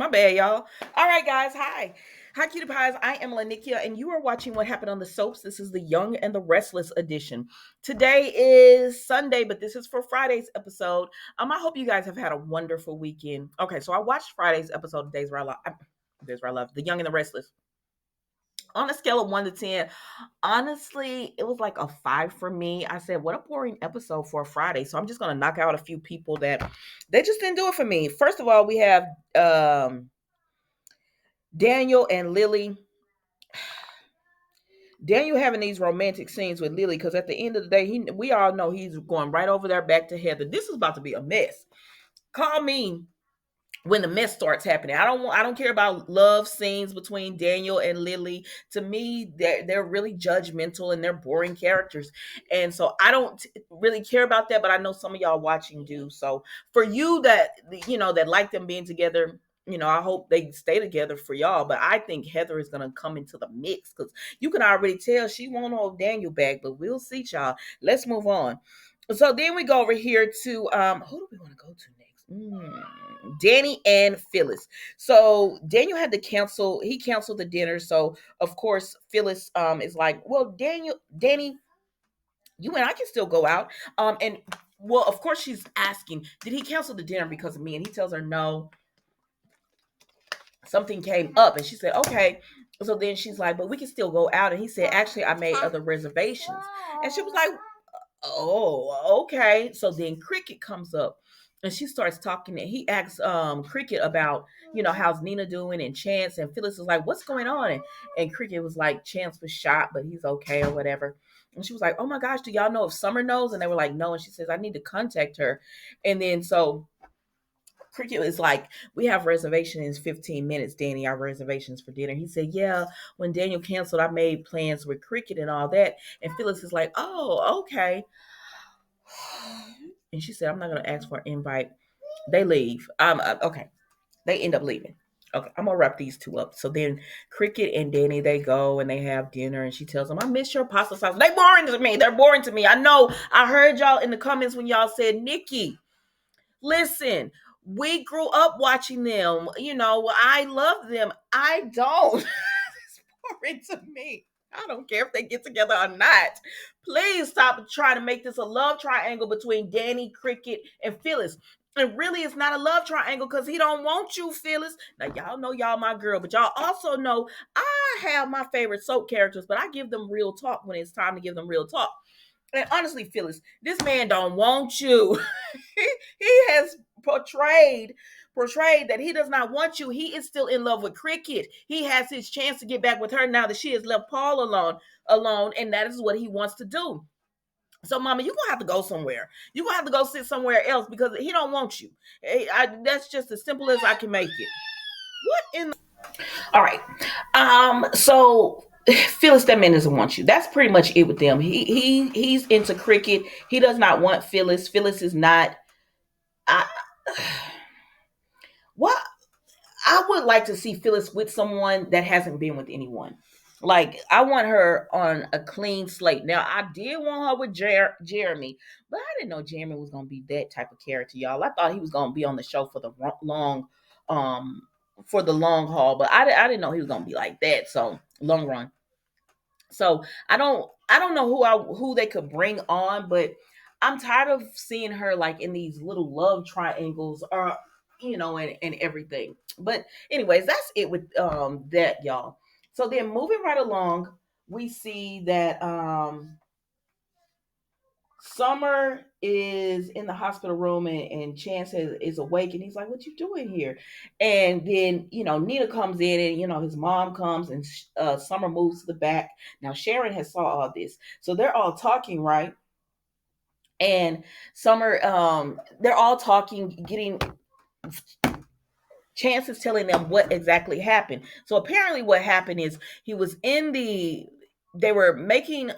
My bad, y'all. All right, guys. Hi. Hi, cutie pies. I am Lanikia, and you are watching What Happened on the Soaps. This is the Young and the Restless edition. Today is Sunday, but this is for Friday's episode. I hope you guys have had a wonderful weekend. Okay, so I watched Friday's episode of Days Where I Love, The Young and the Restless. On a scale of 1 to 10, honestly, it was like a 5 for me. I said, what a boring episode for a Friday. So I'm just gonna knock out a few people that they just didn't do it for me. First of all, we have Daniel and Lily. Daniel having these romantic scenes with Lily because at the end of the day, we all know he's going right over there back to Heather. This is about to be a mess. Call me when the mess starts happening. I don't care about love scenes between Daniel and Lily. To me, they're really judgmental and they're boring characters. And so I don't really care about that, but I know some of y'all watching do. So for you that like them being together, I hope they stay together for y'all. But I think Heather is gonna come into the mix because you can already tell she won't hold Daniel back, but we'll see, y'all. Let's move on. So then we go over here to who do we want to go to next? Danny and Phyllis. So Daniel had to cancel. He canceled the dinner. So of course Phyllis is like, well, Danny, you and I can still go out. And well, of course she's asking, did he cancel the dinner because of me? And he tells her no. Something came up, and she said, okay. So then she's like, but we can still go out. And he said, actually, I made other reservations. And she was like, oh, okay. So then Cricket comes up and she starts talking and he asks Cricket about, how's Nina doing and Chance, and Phyllis is like, what's going on? And Cricket was like, Chance was shot, but he's okay or whatever. And she was like, oh my gosh, do y'all know if Summer knows? And they were like, no. And she says, I need to contact her. And then so Cricket was like, we have reservations in 15 minutes, Danny, our reservations for dinner. He said, yeah, when Daniel canceled, I made plans with Cricket and all that. And Phyllis is like, oh, okay. And she said, I'm not going to ask for an invite. They leave. Okay. They end up leaving. Okay, I'm gonna wrap these two up. So then Cricket and Danny, they go and they have dinner and she tells them, I miss your pasta sauce. They boring to me. They're boring to me. I know I heard y'all in the comments when y'all said, Nikki, listen, we grew up watching them. I love them. I don't. It's boring to me. I don't care if they get together or not. Please stop trying to make this a love triangle between Danny, Cricket, and Phyllis. And really, it's not a love triangle because he don't want you, Phyllis. Now, y'all know y'all my girl, but y'all also know I have my favorite soap characters, but I give them real talk when it's time to give them real talk. And honestly, Phyllis, this man don't want you. he has portrayed that he does not want you. He is still in love with Cricket. He has his chance to get back with her now that she has left Paul alone, and that is what he wants to do. So, Mama, you're gonna have to go somewhere. You're gonna have to go sit somewhere else because he don't want you. That's just as simple as I can make it. What in? All right. So Phyllis, that man doesn't want you. That's pretty much it with them. He's into Cricket. He does not want Phyllis. Phyllis is not. I what I would like to see Phyllis with someone that hasn't been with anyone. Like I want her on a clean slate. Now I did want her with Jeremy, but I didn't know Jeremy was gonna be that type of character, y'all. I thought he was gonna be on the show for the long, um, for the long haul, but I didn't know he was gonna be like that. So long run. So I don't know who they could bring on, but I'm tired of seeing her like in these little love triangles or and everything. But anyways, that's it with that, y'all. So then moving right along, we see that Summer is in the hospital room and Chance is awake and he's like, what you doing here? And then, Nina comes in and, his mom comes and Summer moves to the back. Now, Sharon has saw all this. So they're all talking, right? And Summer, they're all talking, getting Chance is telling them what exactly happened. So apparently what happened is he was they were making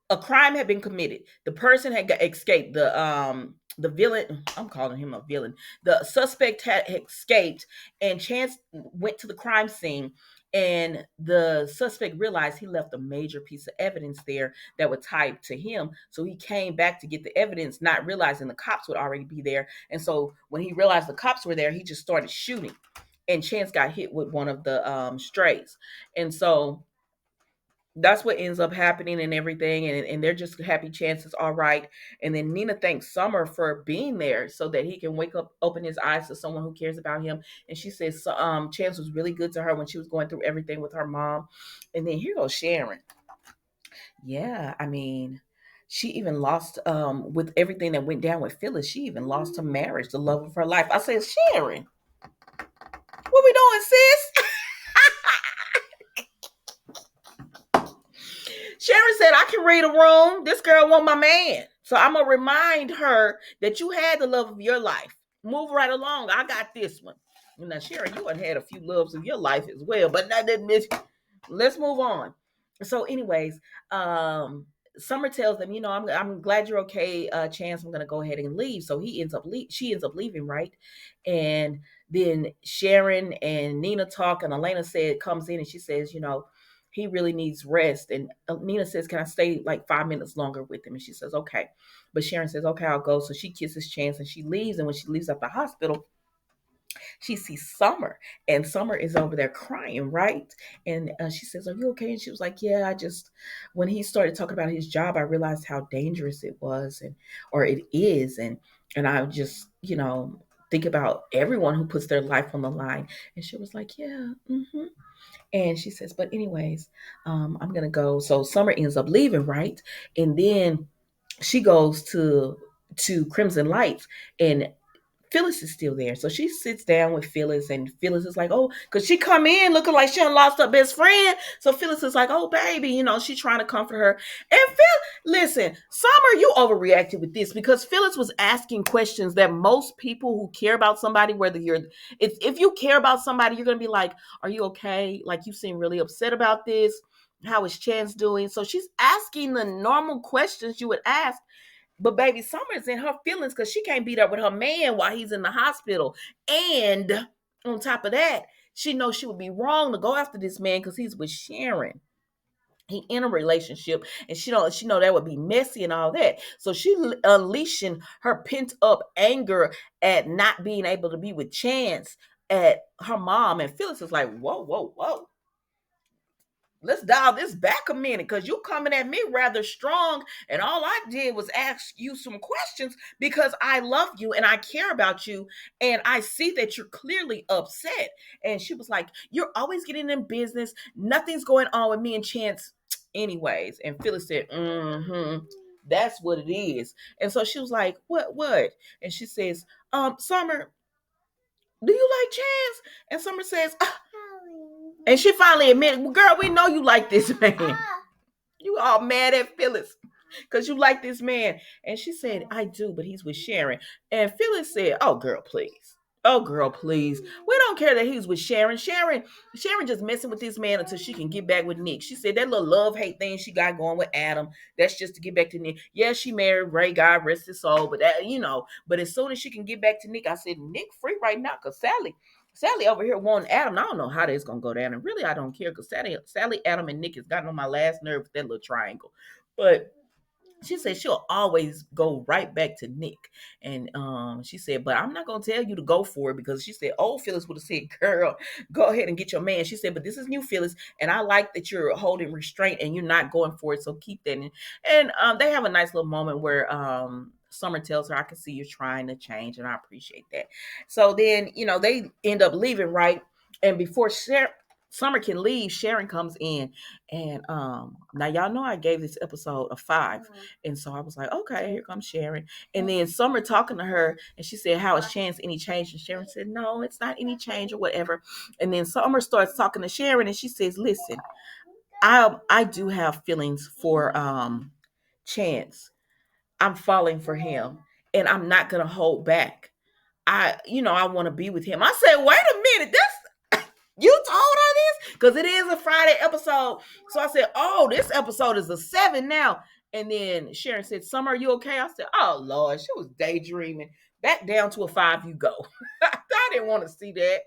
a crime had been committed. The person had escaped. The villain, I'm calling him a villain. The suspect had escaped, and Chance went to the crime scene. And the suspect realized he left a major piece of evidence there that would tie to him. So he came back to get the evidence, not realizing the cops would already be there. And so when he realized the cops were there, he just started shooting. and Chance got hit with one of the strays. And so that's what ends up happening and everything. And they're just happy Chance is all right. And then Nina thanks Summer for being there so that he can wake up, open his eyes to someone who cares about him. And she says Chance was really good to her when she was going through everything with her mom. And then here goes Sharon. Yeah, I mean, she even lost with everything that went down with Phyllis. She even lost her marriage, the love of her life. I said, Sharon, what we doing, sis? Sharon said, I can read a room. This girl want my man. So I'm going to remind her that you had the love of your life. Move right along. I got this one. Now, Sharon, you had a few loves of your life as well, but that didn't miss. Let's move on. So, anyways, Summer tells them, I'm glad you're okay, Chance. I'm gonna go ahead and leave. So she ends up leaving, right? And then Sharon and Nina talk, and Elena comes in and she says, he really needs rest. And Nina says, can I stay like 5 minutes longer with him? And she says, okay. But Sharon says, okay, I'll go. So she kisses Chance and she leaves. And when she leaves at the hospital, she sees Summer, and Summer is over there crying, right? And she says, are you okay? And she was like, yeah, when he started talking about his job, I realized how dangerous it was, or it is. And I just, think about everyone who puts their life on the line. And she was like, yeah. And she says, but anyways, I'm going to go. So Summer ends up leaving, right? And then she goes to Crimson Lights, and Phyllis is still there. So she sits down with Phyllis, and Phyllis is like, oh, because she come in looking like she done lost her best friend. So Phyllis is like, oh, baby, she's trying to comfort her. And listen, Summer, you overreacted with this because Phyllis was asking questions that most people who care about somebody, whether if you care about somebody, you're going to be like, are you okay? Like, you seem really upset about this. How is Chance doing? So she's asking the normal questions you would ask, but baby, Summer's in her feelings because she can't beat up with her man while he's in the hospital. And on top of that, she knows she would be wrong to go after this man because he's with Sharon. He in a relationship, and she know that would be messy and all that. So she unleashing her pent up anger at not being able to be with Chance at her mom. And Phyllis is like, whoa, whoa, whoa, let's dial this back a minute because you're coming at me rather strong. And all I did was ask you some questions because I love you and I care about you. And I see that you're clearly upset. And she was like, you're always getting in business. Nothing's going on with me and Chance anyways. And Phyllis said, that's what it is. And so she was like, what? And she says, Summer, do you like Chance? And Summer says, and she finally admitted, well, girl, we know you like this man. You all mad at Phyllis because you like this man. And she said, I do, but he's with Sharon. And Phyllis said, oh, girl, please. Oh, girl, please. We don't care that he's with Sharon. Sharon just messing with this man until she can get back with Nick. She said that little love-hate thing she got going with Adam, that's just to get back to Nick. Yeah, she married Ray, God rest his soul, but but as soon as she can get back to Nick, I said, Nick free right now, because Sally over here wanting Adam. I don't know how this gonna go down, and really I don't care because Sally, Adam, and Nick has gotten on my last nerve with that little triangle. But she said she'll always go right back to Nick. And she said, but I'm not gonna tell you to go for it, because she said old Phyllis would have said, girl, go ahead and get your man. She said, but this is new Phyllis, and I like that you're holding restraint and you're not going for it, so keep that in. And they have a nice little moment where Summer tells her, I can see you're trying to change, and I appreciate that. So then, they end up leaving, right? And before Summer can leave, Sharon comes in. And now y'all know I gave this episode a 5. And so I was like, okay, here comes Sharon. And then Summer talking to her, and she said, how is Chance, any change? And Sharon said, no, it's not any change or whatever. And then Summer starts talking to Sharon, and she says, listen, I do have feelings for Chance. I'm falling for him, and I'm not gonna hold back. I want to be with him. I said, wait a minute, that's you told her this? Because it is a Friday episode. So I said, oh, this episode is a 7 now. And then Sharon said, Summer, are you okay? I said, oh, Lord, she was daydreaming. Back down to a 5 you go. I didn't want to see that.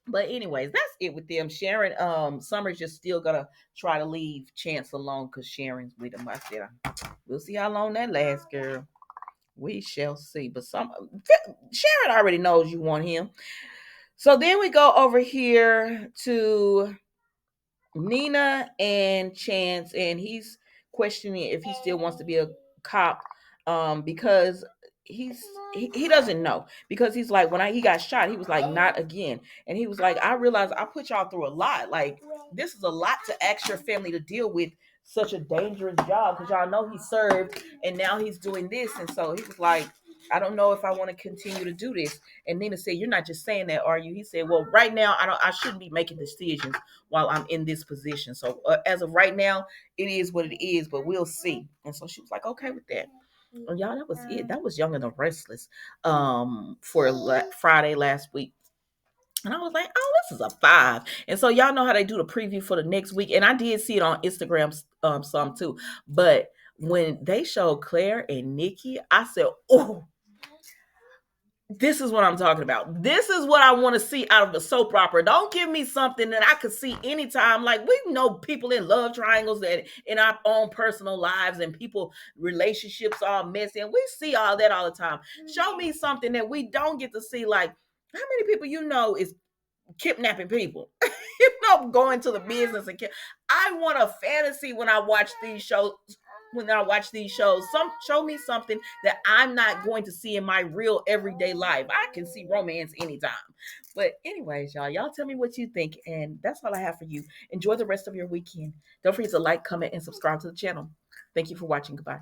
But anyways, that's it with them. Sharon, Summer's just still gonna try to leave Chance alone because Sharon's with him. I said, we'll see how long that lasts, girl. We shall see. But Sharon already knows you want him. So then we go over here to Nina and Chance, and he's questioning if he still wants to be a cop, because he doesn't know, because he's like, when he got shot, he was like, not again. And he was like, I realized I put y'all through a lot. Like, this is a lot to ask your family to deal with, such a dangerous job, because y'all know he served and now he's doing this. And so he was like, I don't know if I want to continue to do this. And Nina said, you're not just saying that, are you? He said, well, right now I shouldn't be making decisions while I'm in this position. So as of right now, it is what it is, but we'll see. And so she was like, okay with that. And y'all, that was it. That was Young and the Restless, for Friday last week. And I was like, oh, this is a 5. And so y'all know how they do the preview for the next week. And I did see it on Instagram, some too. But when they showed Claire and Nikki, I said, oh, this is what I'm talking about. This is what I want to see out of a soap opera. Don't give me something that I could see anytime. Like, we know people in love triangles and in our own personal lives, and people relationships all messy, and we see all that all the time. Show me something that we don't get to see. Like, how many people is kidnapping people? Going to the business and I want a fantasy when I watch these shows. Some show me something that I'm not going to see in my real everyday life. I can see romance anytime. But anyways, y'all tell me what you think, and that's all I have for you. Enjoy the rest of your weekend. Don't forget to like, comment, and subscribe to the channel. Thank you for watching. Goodbye.